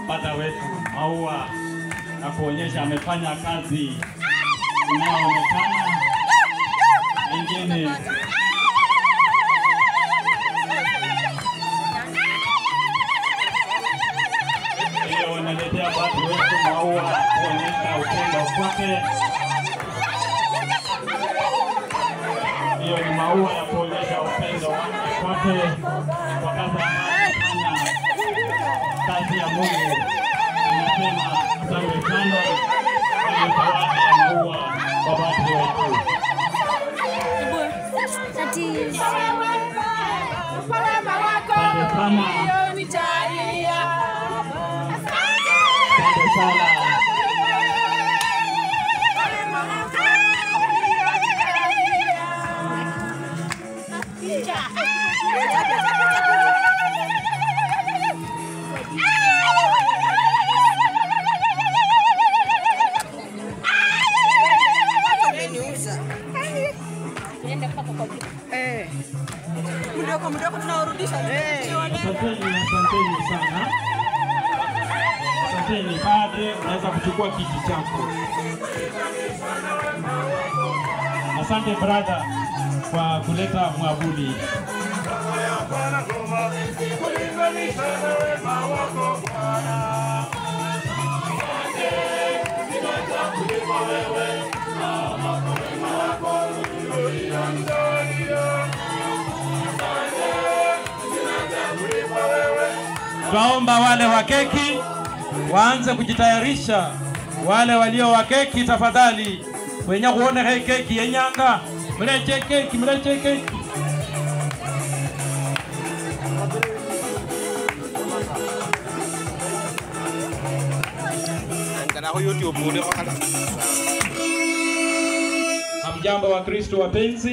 Pata wetu maua na kuonyesha amefanya kazi inayoonekana. Wengine hiyo wanaletea watu wetu maua kuonyesha upendo kwake. Hiyo ni maua ya kuonyesha upendo kwake kwa kazi anayofanya, kazi ya Mungu. Ninasema asante sana kwa zawadi ya maua kwa watu wetu. Asante sana. Asante sana. Mdogo tunarudisha. Asanteni sana. Asanteni padre, unaweza kuchukua kiti chako. Asante brother kwa kuleta mwabuli. Twaomba wale wa keki waanze kujitayarisha. Wale walio wa keki tafadhali, wenye kuona hii keki yenyanga, mleche keki, mleche keki. Hamjambo wa Kristo wapenzi.